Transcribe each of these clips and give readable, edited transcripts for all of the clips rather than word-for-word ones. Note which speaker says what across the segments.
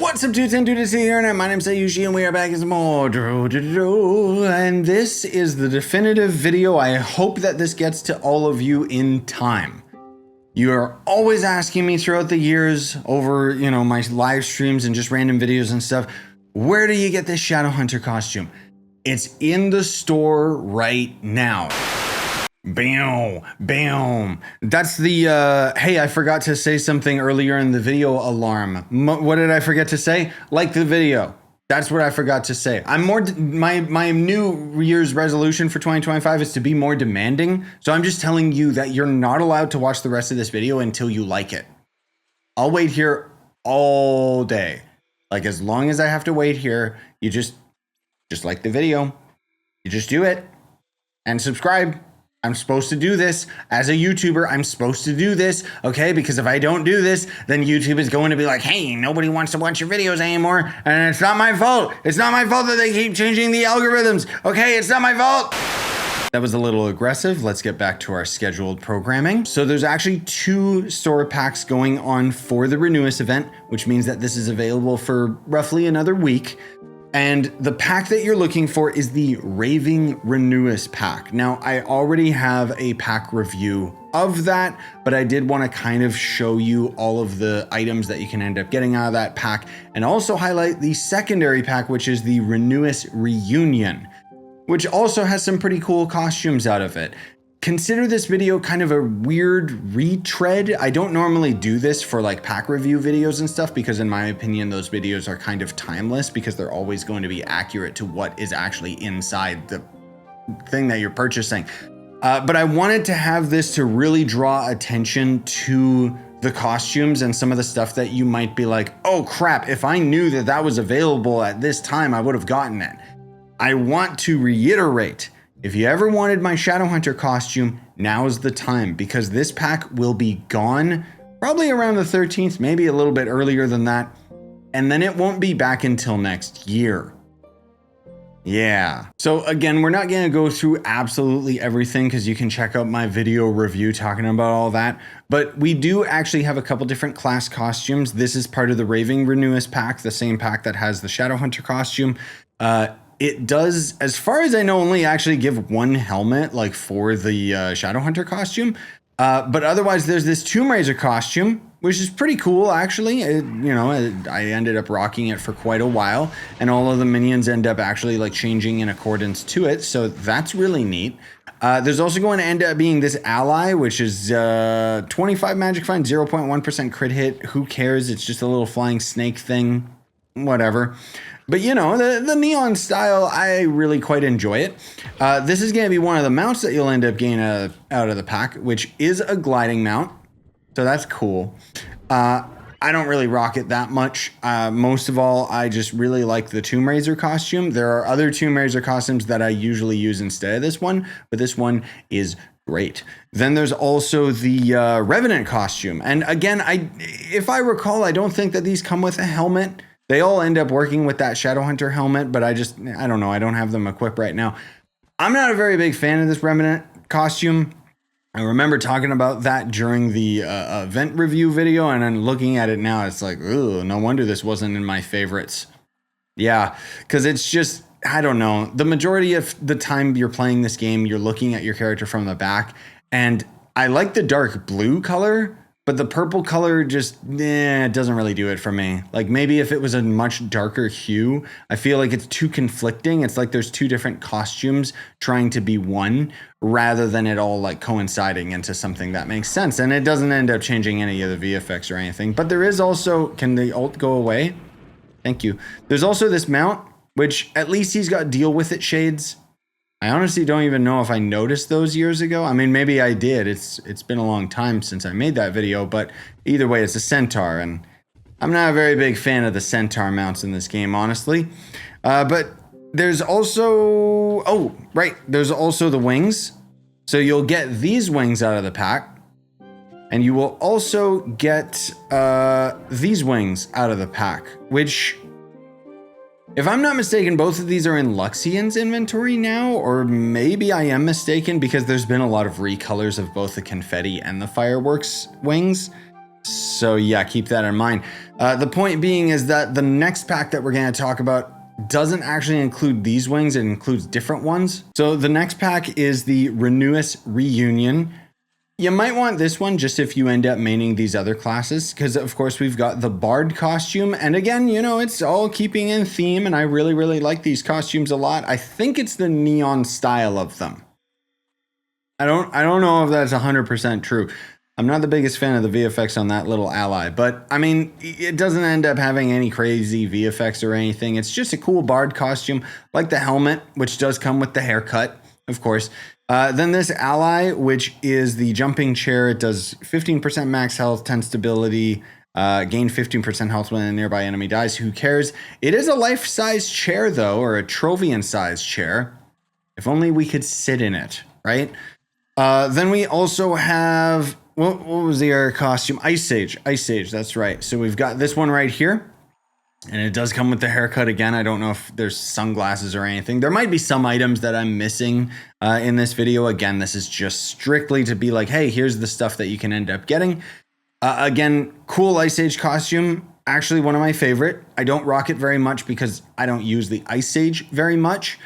Speaker 1: What's up, dudes and dudes here, and my name's Scyushi, and we are back with some more and this is the definitive video. I hope that this gets to all of you in time. You are always asking me throughout the years over, my live streams and just random videos and stuff, where do you get this Shadow Hunter costume? It's in the store right now. Bam, bam. That's the, hey, I forgot to say something earlier in the video alarm. What did I forget to say? Like the video. That's what I forgot to say. I'm more, my New Year's resolution for 2025 is to be more demanding. So I'm just telling you that you're not allowed to watch the rest of this video until you like it. I'll wait here all day. Like, as long as I have to wait here, you just like the video. You just do it and subscribe. I'm supposed to do this as a YouTuber. I'm supposed to do this, okay? Because if I don't do this, then YouTube is going to be like, hey, nobody wants to watch your videos anymore. And it's not my fault. It's not my fault that they keep changing the algorithms, okay? It's not my fault. That was a little aggressive. Let's get back to our scheduled programming. So there's actually 2 store packs going on for the Renewus event, which means that this is available for roughly another week. And the pack that you're looking for is the Raving Renewus pack. Now, I already have a pack review of that, but I did want to kind of show you all of the items that you can end up getting out of that pack, and also highlight the secondary pack, which is the Renewus Reunion, which also has some pretty cool costumes out of it. Consider this video kind of a weird retread. I don't normally do this for like pack review videos and stuff because in my opinion, those videos are kind of timeless because they're always going to be accurate to what is actually inside the thing that you're purchasing. But I wanted to have this to really draw attention to the costumes and some of the stuff that you might be like, oh crap, if I knew that that was available at this time, I would have gotten it. I want to reiterate, if you ever wanted my Shadow Hunter costume, now's the time, because this pack will be gone probably around the 13th, maybe a little bit earlier than that, and then it won't be back until next year. Yeah. So again, we're not going to go through absolutely everything because you can check out my video review talking about all that, but we do actually have a couple different class costumes. This is part of the Raving Renewus pack, the same pack that has the Shadow Hunter costume. It does, as far as I know, only actually give 1 helmet, like for the Shadow Hunter costume. But otherwise, there's this Tomb Raider costume, which is pretty cool, actually. I ended up rocking it for quite a while, and all of the minions end up actually like changing in accordance to it. So that's really neat. There's also going to end up being this ally, which is 25 magic find, 0.1% crit hit. Who cares? It's just a little flying snake thing, whatever. But the neon style, I really quite enjoy it. This is going to be one of the mounts that you'll end up getting out of the pack, which is a gliding mount. So that's cool. I don't really rock it that much. Most of all, I just really like the Tomb Raider costume. There are other Tomb Raider costumes that I usually use instead of this one, but this one is great. Then there's also the Revenant costume. And again, if I recall, I don't think that these come with a helmet. They all end up working with that Shadow Hunter helmet, but I don't know. I don't have them equipped right now. I'm not a very big fan of this Revenant costume. I remember talking about that during the event review video, and then looking at it now, it's like, ooh, no wonder this wasn't in my favorites. Yeah, because it's just, I don't know. The majority of the time you're playing this game, you're looking at your character from the back, and I like the dark blue color, but the purple color just, it doesn't really do it for me. Like maybe if it was a much darker hue, I feel like it's too conflicting. It's like there's 2 different costumes trying to be one rather than it all like coinciding into something that makes sense. And it doesn't end up changing any of the VFX or anything. But there is also, can the ult go away? Thank you. There's also this mount, which at least he's got deal with it shades. I honestly don't even know if I noticed those years ago. I mean, maybe I did. It's been a long time since I made that video, but either way, it's a centaur, and I'm not a very big fan of the centaur mounts in this game, honestly. But there's also, oh, right, there's also the wings. So you'll get these wings out of the pack, and you will also get these wings out of the pack, which, if I'm not mistaken, both of these are in Luxian's inventory now, or maybe I am mistaken because there's been a lot of recolors of both the confetti and the fireworks wings. So yeah, keep that in mind. The point being is that the next pack that we're going to talk about doesn't actually include these wings, it includes different ones. So the next pack is the Renewus Reunion. You might want this one just if you end up maining these other classes, because of course we've got the B.A.R.D costume, and again, you know, it's all keeping in theme, and I really like these costumes a lot. I think it's the neon style of them. I don't know if that's 100% true. I'm not the biggest fan of the VFX on that little ally, but I mean, it doesn't end up having any crazy VFX or anything. It's just a cool B.A.R.D costume, like the helmet, which does come with the haircut, of course. Then this ally, which is the jumping chair. It does 15% max health, 10 stability, gain 15% health when a nearby enemy dies. Who cares? It is a life-size chair, though, or a Trovian-sized chair. If only we could sit in it, right? Then we also have... What was the other costume? Ice Age, that's right. So we've got this one right here. And it does come with the haircut again. I don't know if there's sunglasses or anything. There might be some items that I'm missing in this video. Again, this is just strictly to be like, hey, here's the stuff that you can end up getting. Again, cool Ice Age costume. Actually, one of my favorite. I don't rock it very much because I don't use the Ice Age very much.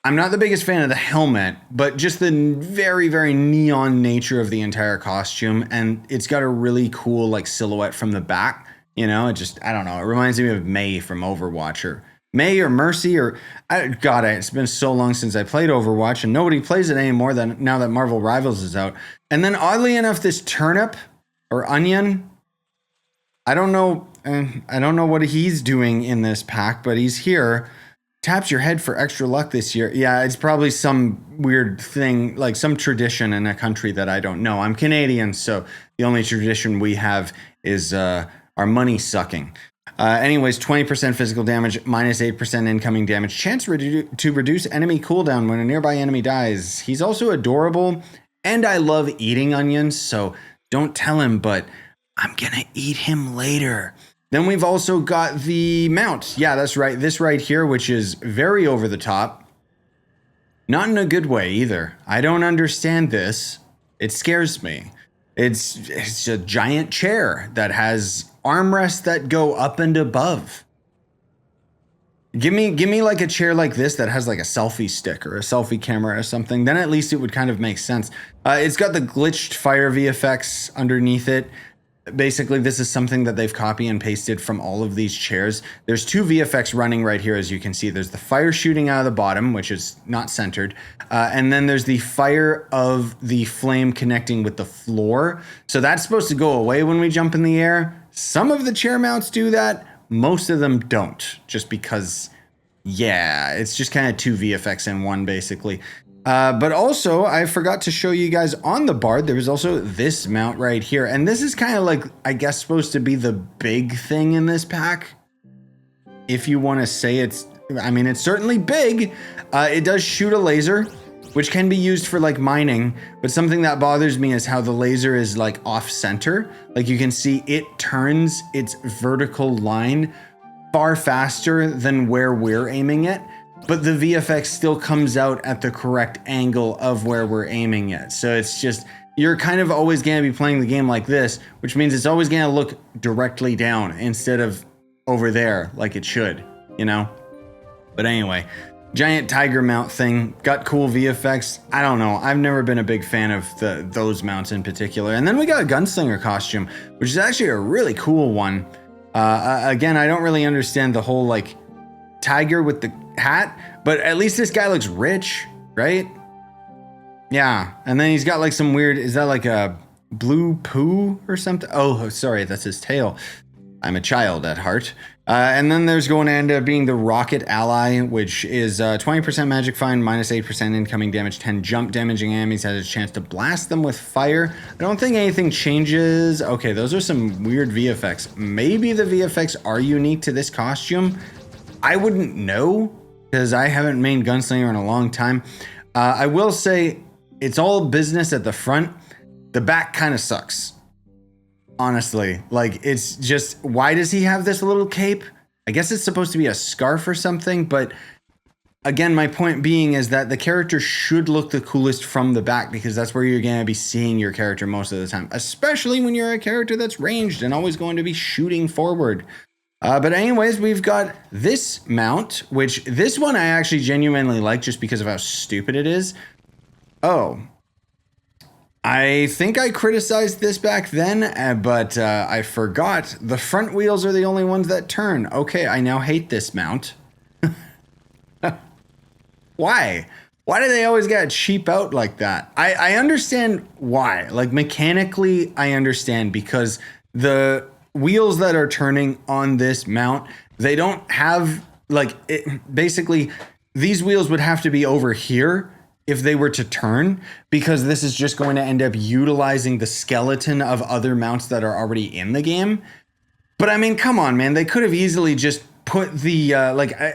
Speaker 1: I'm not the biggest fan of the helmet, but just the very neon nature of the entire costume. And it's got a really cool like silhouette from the back. You know, it just, I don't know. It reminds me of Mei from Overwatch, or Mei or Mercy, or God, it's been so long since I played Overwatch and nobody plays it anymore than now that Marvel Rivals is out. And then oddly enough, this turnip or onion, I don't know what he's doing in this pack, but he's here. Taps your head for extra luck this year. Yeah, it's probably some weird thing, like some tradition in a country that I don't know. I'm Canadian, so the only tradition we have is our money sucking. Anyways, 20% physical damage, minus 8% incoming damage. Chance to reduce enemy cooldown when a nearby enemy dies. He's also adorable, and I love eating onions, so don't tell him, but I'm gonna eat him later. Then we've also got the mount. Yeah, that's right. This right here, which is very over the top. Not in a good way either. I don't understand this. It scares me. It's a giant chair that has armrests that go up and above. Give me like a chair like this that has like a selfie stick or a selfie camera or something. Then at least it would kind of make sense. It's got the glitched fire VFX underneath it. Basically, this is something that they've copy and pasted from all of these chairs. There's two VFX running right here, as you can see. There's the fire shooting out of the bottom, which is not centered. And then there's the fire of the flame connecting with the floor. So that's supposed to go away when we jump in the air. Some of the chair mounts do that. Most of them don't, just because, yeah, it's just kind of two VFX in one, basically. But also, I forgot to show you guys on the B.A.R.D, there was also this mount right here. And this is kind of like, I guess, supposed to be the big thing in this pack. If you want to say it's, I mean, it's certainly big. It does shoot a laser, which can be used for like mining. But something that bothers me is how the laser is like off center. Like you can see it turns its vertical line far faster than where we're aiming it. But the VFX still comes out at the correct angle of where we're aiming it. So it's just, you're kind of always going to be playing the game like this, which means it's always going to look directly down instead of over there like it should, you know? But anyway, giant tiger mount thing, got cool VFX. I don't know. I've never been a big fan of those mounts in particular. And then we got a gunslinger costume, which is actually a really cool one. Again, I don't really understand the whole like tiger with the hat, but at least this guy looks rich, right? Yeah, and then he's got like some weird, is that like a blue poo or something? Oh, sorry, that's his tail. I'm a child at heart. And then there's going to end up being the rocket ally, which is 20% magic find, minus 8% incoming damage, 10 jump damaging enemies, has a chance to blast them with fire. I don't think anything changes. Okay, those are some weird VFX. Maybe the VFX are unique to this costume. I wouldn't know, because I haven't mained Gunslinger in a long time. I will say it's all business at the front. The back kind of sucks. Honestly, like it's just, why does he have this little cape? I guess it's supposed to be a scarf or something, but again, my point being is that the character should look the coolest from the back because that's where you're going to be seeing your character most of the time, especially when you're a character that's ranged and always going to be shooting forward. But anyways, we've got this mount, which this one I actually genuinely like just because of how stupid it is. Oh, I think I criticized this back then, but I forgot. The front wheels are the only ones that turn. Okay, I now hate this mount. Why? Why do they always gotta cheap out like that? I understand why. Like, mechanically, I understand because the wheels that are turning on this mount, they don't have, like, basically, these wheels would have to be over here if they were to turn, because this is just going to end up utilizing the skeleton of other mounts that are already in the game. But I mean, come on, man. They could have easily just put the,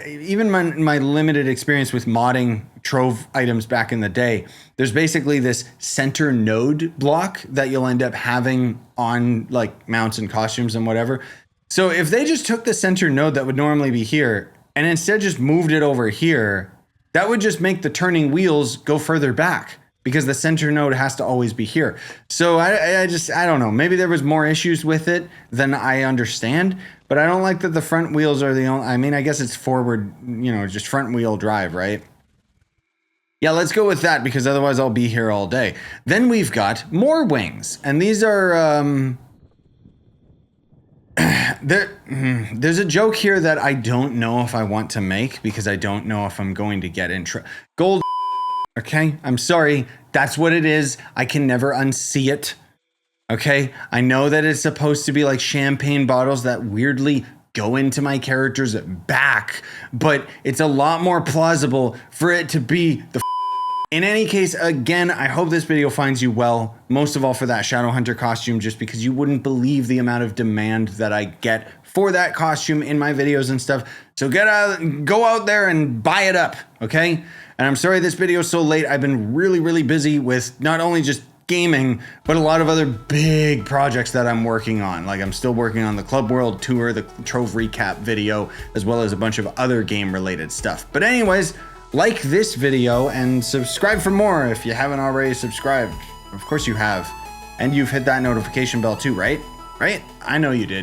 Speaker 1: even my limited experience with modding Trove items back in the day, there's basically this center node block that you'll end up having on like mounts and costumes and whatever. So if they just took the center node that would normally be here and instead just moved it over here, that would just make the turning wheels go further back because the center node has to always be here. So I don't know. Maybe there was more issues with it than I understand, but I don't like that the front wheels are the only, I mean, I guess it's forward, just front wheel drive, right? Yeah, let's go with that because otherwise I'll be here all day. Then we've got more wings, and these are, there's a joke here that I don't know if I want to make because I don't know if I'm going to get in gold. Okay, I'm sorry. That's what it is. I can never unsee it. Okay, I know that it's supposed to be like champagne bottles that weirdly go into my character's back, but it's a lot more plausible for it to be the in any case, again, I hope this video finds you well, most of all for that Shadow Hunter costume, just because you wouldn't believe the amount of demand that I get for that costume in my videos and stuff. So go out there and buy it up, okay? And I'm sorry this video is so late. I've been really, really busy with not only just gaming, but a lot of other big projects that I'm working on. Like I'm still working on the Club World Tour, the Trove recap video, as well as a bunch of other game related stuff. But anyways, like this video and subscribe for more if you haven't already subscribed. Of course you have. And you've hit that notification bell too, right? Right? I know you did.